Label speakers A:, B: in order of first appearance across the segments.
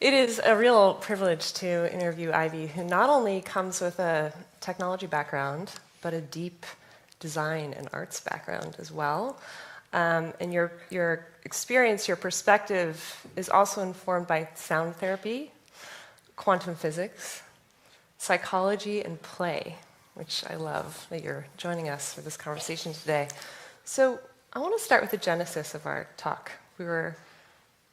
A: It is a real privilege to interview Ivy, who not only comes with a technology background, but a deep design and arts background as well. And your experience, your perspective is also informed by sound therapy, quantum physics, psychology, and play, which I love that you're joining us for this conversation today. So I want to start with the genesis of our talk. We were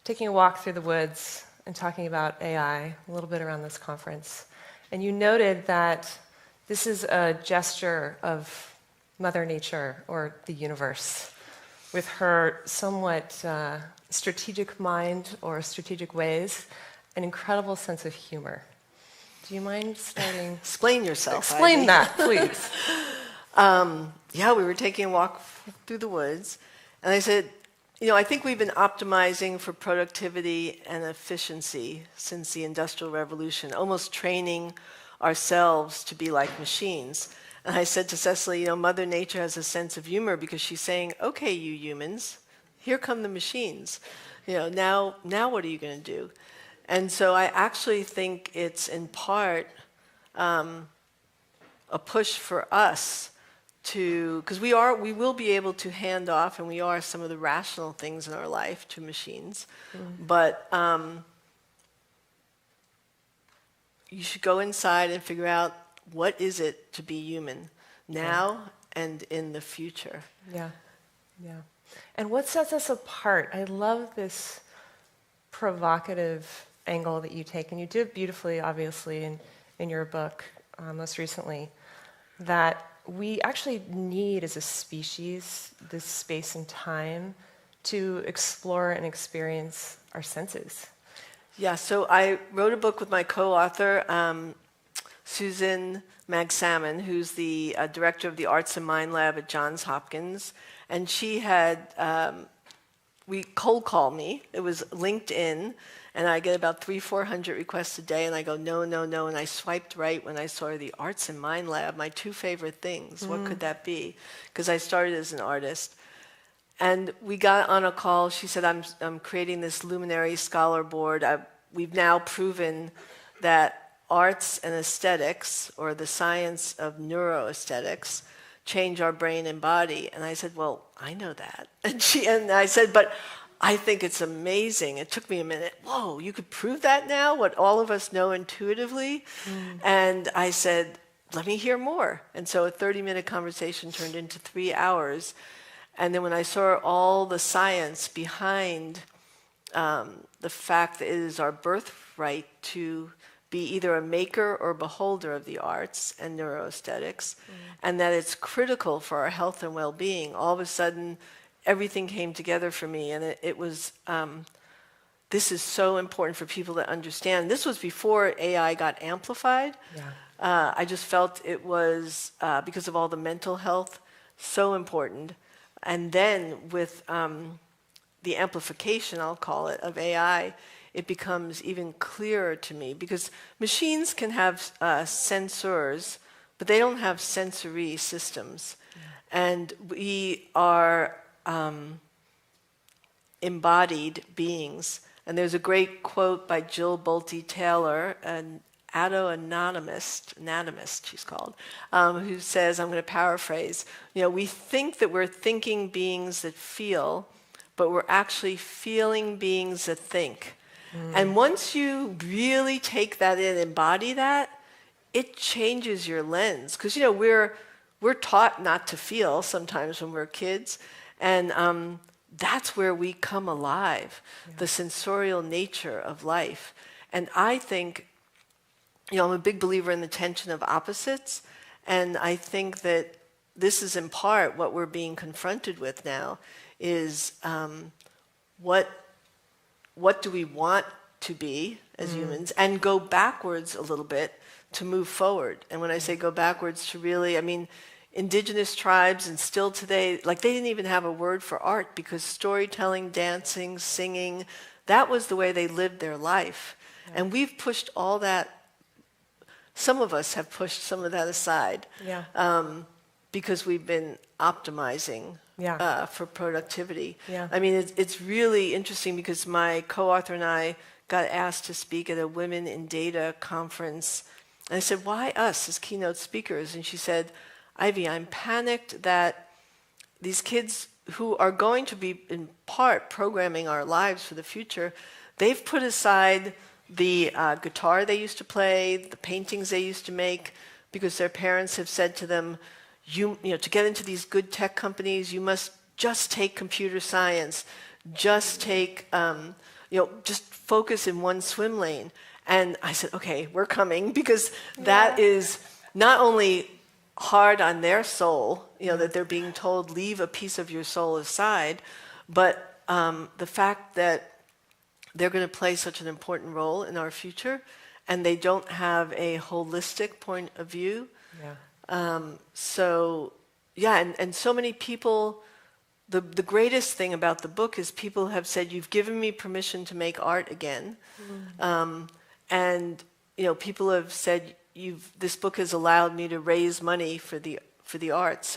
A: taking a walk through the woods and talking about AI a little bit around this conference. And you noted that this is a gesture of Mother Nature or the universe, with her somewhat strategic mind or strategic ways, an incredible sense of humor. Do you mind starting?
B: Explain yourself.
A: Explain
B: Ivy.
A: that, please.
B: Yeah, we were taking a walk through the woods, and I said, I think we've been optimizing for productivity and efficiency since the Industrial Revolution, almost training ourselves to be like machines. And I said to Cecily, Mother Nature has a sense of humor because she's saying, okay, you humans, here come the machines. Now what are you going to do? And so I actually think it's in part a push for us because we will be able to hand off, and we are, some of the rational things in our life to machines. But you should go inside and figure out what is it to be human now and in the future.
A: Yeah. And what sets us apart? I love this provocative angle that you take, and you did beautifully, obviously, in your book most recently, that we actually need, as a species, this space and time to explore and experience our senses.
B: Yeah, so I wrote a book with my co-author, Susan Magsamen, who's the director of the Arts and Mind Lab at Johns Hopkins, and she had cold called me. It was LinkedIn, and I get about 300-400 requests a day, and I go, no, and I swiped right when I saw the Arts and Mind Lab, my two favorite things. What could that be? Because I started as an artist. And we got on a call. She said, I'm creating this luminary scholar board. We've now proven that arts and aesthetics, or the science of neuroaesthetics, change our brain and body. And I said, well, I know that. And I said, but I think it's amazing. It took me a minute. Whoa, you could prove that now, what all of us know intuitively? And I said, let me hear more. And so a 30-minute conversation turned into 3 hours. And then when I saw all the science behind the fact that it is our birthright to be either a maker or beholder of the arts and neuroaesthetics, and that it's critical for our health and well-being, all of a sudden everything came together for me, and it was, this is so important for people to understand. This was before AI got amplified. I just felt it was, because of all the mental health, so important. And then with the amplification, I'll call it, of AI, it becomes even clearer to me, because machines can have sensors, but they don't have sensory systems. And we are embodied beings. And there's a great quote by Jill Bolte Taylor, an anatomist, she's called, who says, I'm going to paraphrase, we think that we're thinking beings that feel, but we're actually feeling beings that think. And once you really take that in, embody that, it changes your lens. Because, we're taught not to feel sometimes when we're kids. And that's where we come alive, the sensorial nature of life. And I think, I'm a big believer in the tension of opposites. And I think that this is in part what we're being confronted with now, is what do we want to be as humans, and go backwards a little bit to move forward. And when I say go backwards, to really, indigenous tribes, and still today, they didn't even have a word for art, because storytelling, dancing, singing, that was the way they lived their life. And we've pushed all that, some of us have pushed some of that aside, because we've been optimizing for productivity. It's really interesting, because my co-author and I got asked to speak at a Women in Data conference. And I said, why us as keynote speakers? And she said, Ivy, I'm panicked that these kids who are going to be, in part, programming our lives for the future, they've put aside the guitar they used to play, the paintings they used to make, because their parents have said to them, you know, to get into these good tech companies, you must just take computer science, just take, just focus in one swim lane. And I said, okay, we're coming, because that is not only hard on their soul, that they're being told, leave a piece of your soul aside, but the fact that they're going to play such an important role in our future, and they don't have a holistic point of view. And so many people, the greatest thing about the book is people have said, you've given me permission to make art again. And people have said, this book has allowed me to raise money for the arts.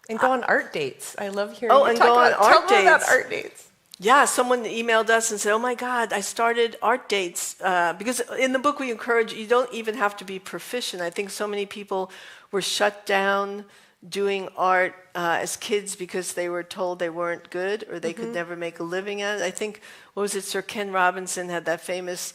A: And go on art dates. I love hearing
B: you
A: talk
B: go
A: about,
B: on art dates.
A: About art dates.
B: Yeah, someone emailed us and said, oh my God, I started art dates. Because in the book we encourage, you don't even have to be proficient. I think so many people were shut down doing art as kids because they were told they weren't good or they could never make a living at it. I think, Sir Ken Robinson had that famous,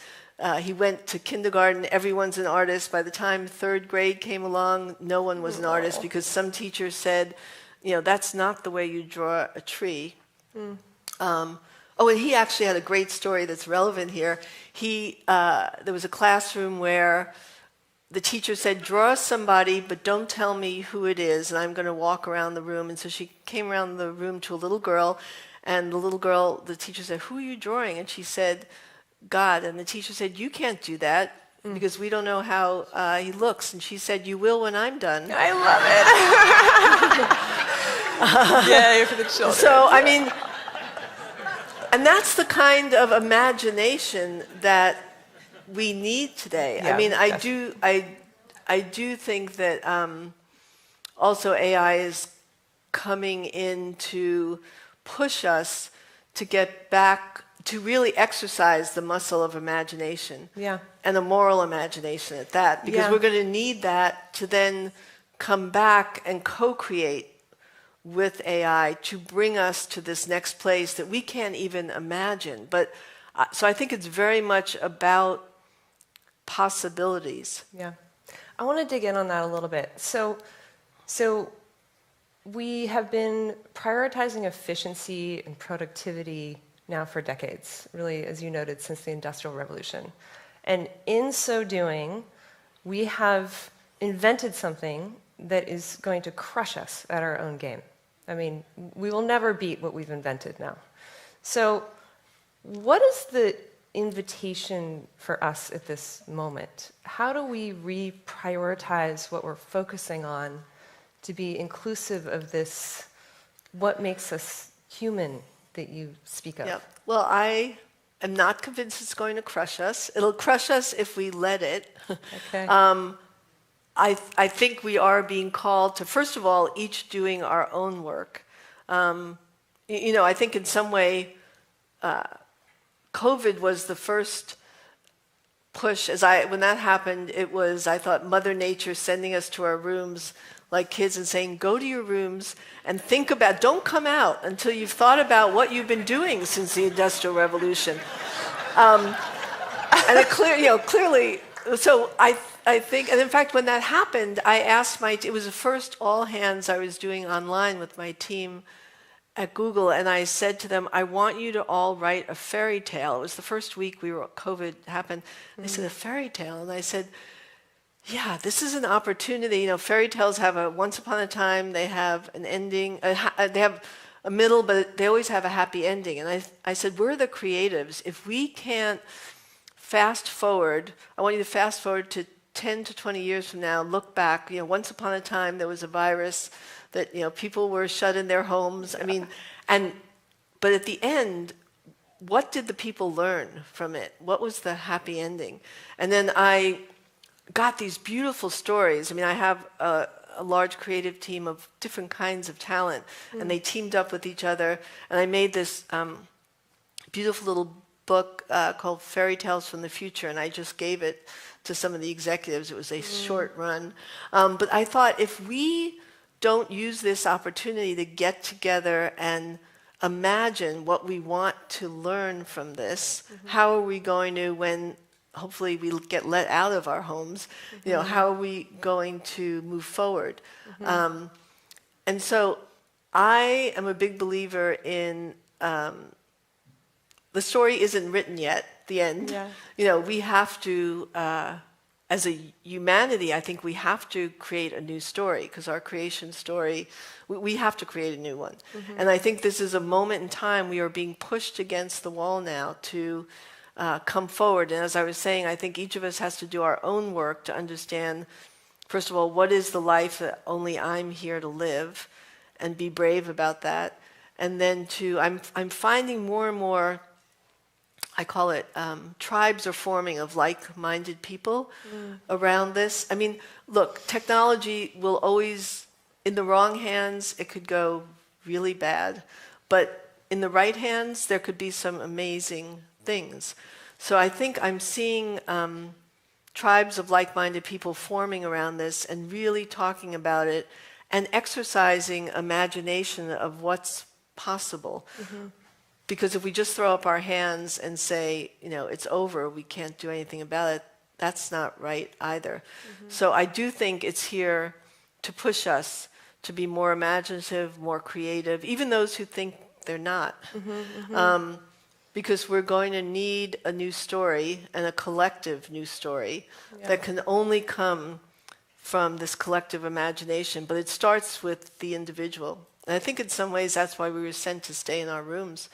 B: he went to kindergarten, everyone's an artist. By the time third grade came along, no one was an artist because some teachers said, that's not the way you draw a tree. And he actually had a great story that's relevant here. There was a classroom where the teacher said, draw somebody, but don't tell me who it is, and I'm going to walk around the room. And so she came around the room to a little girl, and the teacher said, who are you drawing? And she said, God. And the teacher said, you can't do that because we don't know how he looks. And she said, you will when I'm done.
A: I love it. Yay for the children.
B: So, and that's the kind of imagination that we need today. I do think that also AI is coming in to push us to get back to really exercise the muscle of imagination. And a moral imagination at that, because we're going to need that to then come back and co-create with AI to bring us to this next place that we can't even imagine. But so I think it's very much about possibilities.
A: I want to dig in on that a little bit. So we have been prioritizing efficiency and productivity now for decades, really, as you noted, since the Industrial Revolution. And in so doing, we have invented something that is going to crush us at our own game. We will never beat what we've invented now. So what is the invitation for us at this moment? How do we reprioritize what we're focusing on to be inclusive of this, what makes us human that you speak of?
B: Well, I am not convinced it's going to crush us. It'll crush us if we let it.
A: Okay.
B: I think we are being called to, first of all, each doing our own work. I think in some way, COVID was the first push. When that happened, I thought Mother Nature sending us to our rooms like kids and saying, go to your rooms and think about, don't come out until you've thought about what you've been doing since the Industrial Revolution. And it clearly, so I think, and in fact, when that happened, I asked it was the first all hands I was doing online with my team at Google, and I said to them, I want you to all write a fairy tale. It was the first week COVID happened. They said, a fairy tale? And I said, yeah, this is an opportunity. Fairy tales have once upon a time, they have an ending, they have a middle, but they always have a happy ending. And I said, we're the creatives. If we can't fast forward, I want you to fast forward to 10 to 20 years from now, look back, once upon a time there was a virus that, people were shut in their homes. But at the end, what did the people learn from it? What was the happy ending? And then I got these beautiful stories. I have a large creative team of different kinds of talent, and they teamed up with each other, and I made this beautiful little book called Fairy Tales from the Future, and I just gave it to some of the executives. It was a short run. But I thought, if we don't use this opportunity to get together and imagine what we want to learn from this, how are we going to, when hopefully we get let out of our homes, how are we going to move forward? And so I am a big believer in the story isn't written yet, the end.
A: Yeah.
B: We have to, as a humanity, I think we have to create a new story, because our creation story, we have to create a new one. And I think this is a moment in time we are being pushed against the wall now to come forward. And as I was saying, I think each of us has to do our own work to understand, first of all, what is the life that only I'm here to live, and be brave about that. And then I'm finding more and more, I call it tribes are forming of like-minded people around this. I mean, look, technology will always, in the wrong hands, it could go really bad. But in the right hands, there could be some amazing things. So I think I'm seeing tribes of like-minded people forming around this and really talking about it and exercising imagination of what's possible. Because if we just throw up our hands and say, it's over, we can't do anything about it, that's not right either. So I do think it's here to push us to be more imaginative, more creative, even those who think they're not. Because we're going to need a new story, and a collective new story that can only come from this collective imagination. But it starts with the individual. And I think in some ways that's why we were sent to stay in our rooms,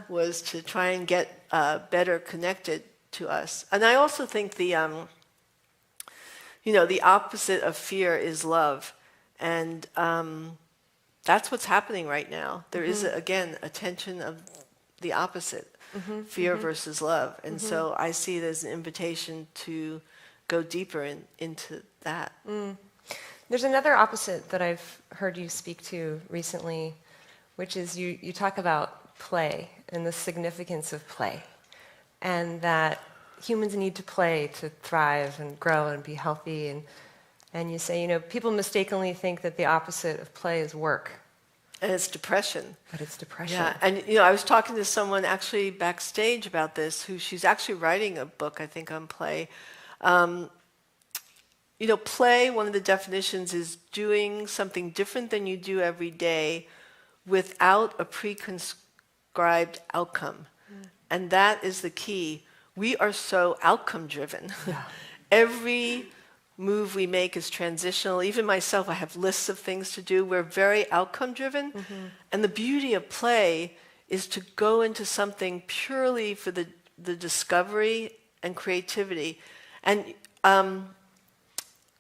B: was to try and get better connected to us. And I also think the opposite of fear is love. And that's what's happening right now. There is, again, a tension of the opposite, fear versus love. And so I see it as an invitation to go deeper into that.
A: There's another opposite that I've heard you speak to recently, which is you talk about play and the significance of play, and that humans need to play to thrive and grow and be healthy. And you say, people mistakenly think that the opposite of play is work.
B: And it's depression.
A: But it's depression.
B: Yeah, and I was talking to someone actually backstage about this, she's actually writing a book, I think, on play. Play, one of the definitions is doing something different than you do every day without a prescribed outcome. And that is the key. We are so outcome driven. Every move we make is transitional. Even myself, I have lists of things to do. We're very outcome driven. And the beauty of play is to go into something purely for the discovery and creativity. And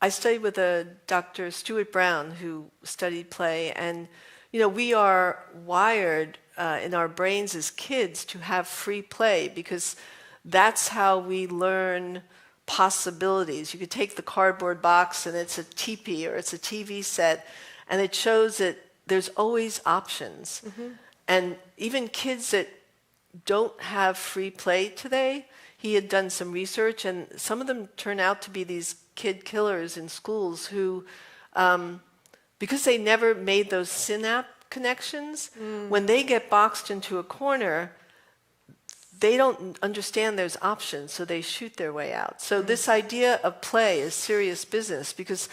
B: I studied with a Dr. Stuart Brown, who studied play, and we are wired in our brains as kids to have free play, because that's how we learn possibilities. You could take the cardboard box and it's a teepee or it's a TV set, and it shows that there's always options. And even kids that don't have free play today, he had done some research, and some of them turn out to be these kid killers in schools who, because they never made those synapse connections, when they get boxed into a corner, they don't understand there's options, so they shoot their way out. So this idea of play is serious business, because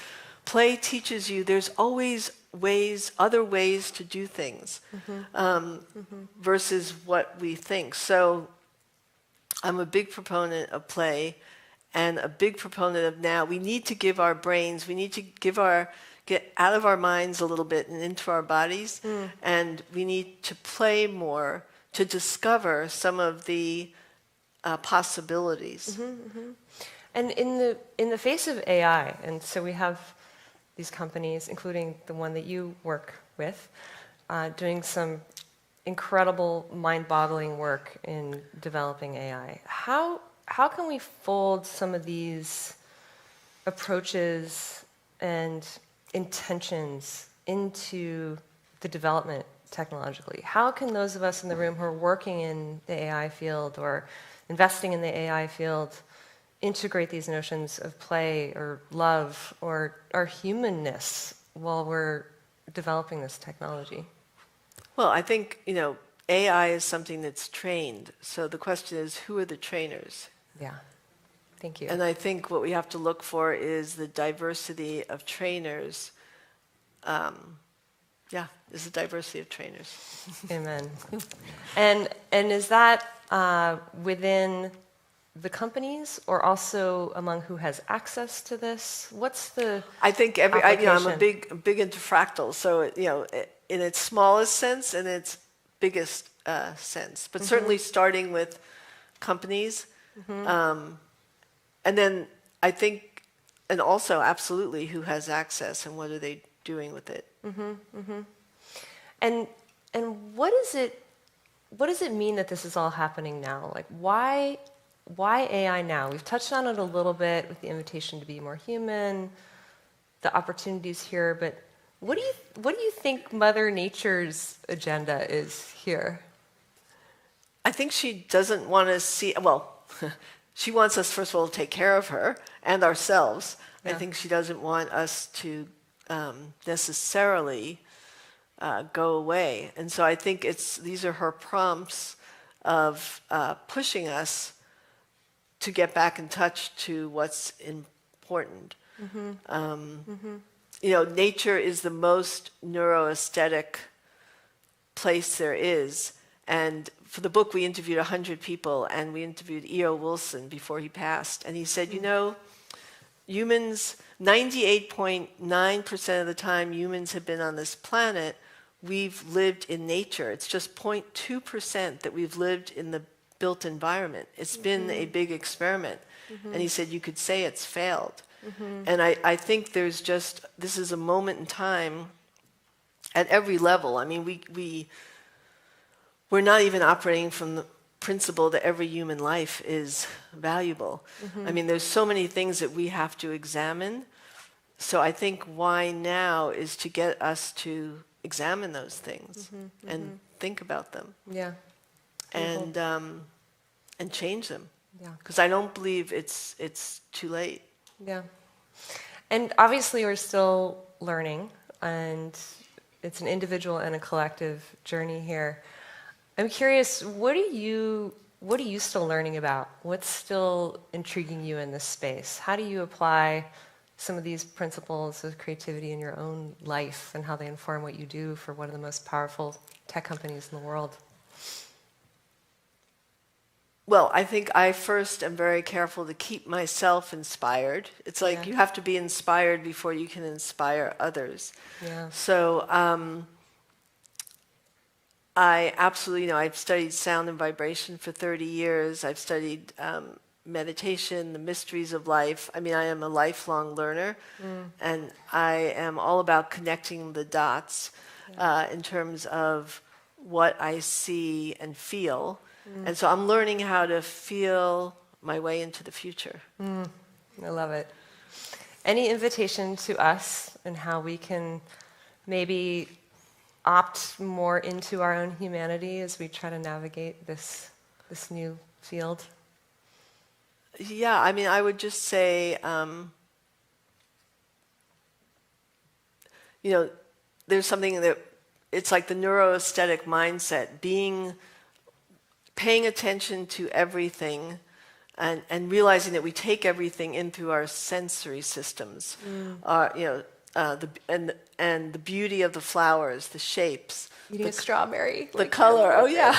B: play teaches you there's always other ways to do things versus what we think. So I'm a big proponent of play, and a big proponent of now we need to give our brains, we need to get out of our minds a little bit and into our bodies, and we need to play more to discover some of the possibilities.
A: And in the face of AI, and so we have these companies, including the one that you work with, doing some incredible, mind-boggling work in developing AI. How can we fold some of these approaches and intentions into the development technologically. How can those of us in the room who are working in the AI field or investing in the AI field integrate these notions of play or love or our humanness while we're developing this technology?
B: Well, I think, AI is something that's trained. So the question is, who are the trainers?
A: Yeah. Thank you.
B: And I think what we have to look for is the diversity of trainers. Is the diversity of trainers.
A: Amen. And is that within the companies or also among who has access to this? What's the
B: I think I'm a big into fractals. So in its smallest sense and its biggest sense, but certainly starting with companies, and then I think, and also absolutely who has access and what are they doing with it.
A: And what does it mean that this is all happening now? Like why AI now? We've touched on it a little bit with the invitation to be more human, the opportunities here, but what do you think Mother Nature's agenda is here?
B: I think she doesn't want to see, she wants us, first of all, to take care of her and ourselves. Yeah. I think she doesn't want us to necessarily go away. And so I think these are her prompts of pushing us to get back in touch to what's important. Nature is the most neuroaesthetic place there is. And for the book, we interviewed 100 people, and we interviewed E.O. Wilson before he passed. And he said, humans, 98.9% of the time humans have been on this planet, we've lived in nature. It's just 0.2% that we've lived in the built environment. It's been a big experiment. And he said you could say it's failed. And I think this is a moment in time at every level. I mean, we're not even operating from the principle that every human life is valuable. I mean, there's so many things that we have to examine. So I think why now is to get us to examine those things and think about them.
A: Yeah.
B: And change them.
A: Yeah.
B: Because I don't believe it's too late.
A: Yeah. And obviously we're still learning, and it's an individual and a collective journey here. I'm curious, what are you still learning about? What's still intriguing you in this space? How do you apply some of these principles of creativity in your own life and how they inform what you do for one of the most powerful tech companies in the world?
B: Well, I think I first am very careful to keep myself inspired. It's like you have to be inspired before you can inspire others.
A: Yeah.
B: So I absolutely, I've studied sound and vibration for 30 years. I've studied meditation, the mysteries of life. I mean, I am a lifelong learner, and I am all about connecting the dots in terms of what I see and feel. And so I'm learning how to feel my way into the future.
A: I love it. Any invitation to us and how we can maybe opt more into our own humanity as we try to navigate this new field?
B: Yeah, I mean, I would just say, there's something that, it's like the neuroaesthetic mindset, paying attention to everything and realizing that we take everything in through our sensory systems, and the beauty of the flowers, the shapes.
A: Eating a strawberry.
B: The color, oh yeah.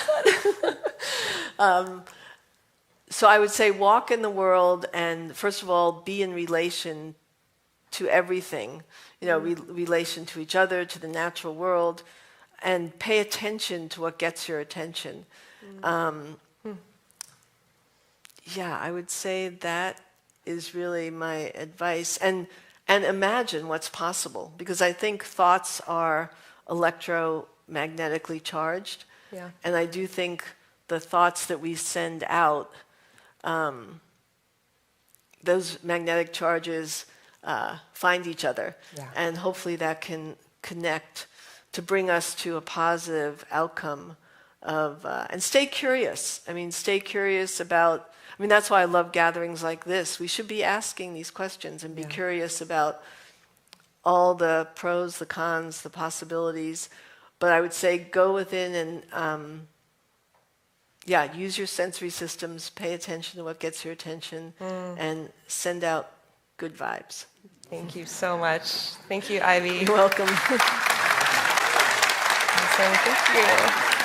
B: So I would say walk in the world and first of all, be in relation to everything, relation to each other, to the natural world, and pay attention to what gets your attention. Yeah, I would say that is really my advice. And imagine what's possible, because I think thoughts are electromagnetically charged.
A: Yeah.
B: And I do think the thoughts that we send out, those magnetic charges find each other.
A: Yeah.
B: And hopefully that can connect to bring us to a positive outcome of, and stay curious. I mean, stay curious about, I mean, that's why I love gatherings like this. We should be asking these questions and be curious about all the pros, the cons, the possibilities. But I would say go within and, use your sensory systems, pay attention to what gets your attention, and send out good vibes.
A: Thank you so much. Thank you, Ivy.
B: You're welcome.
A: Thank you.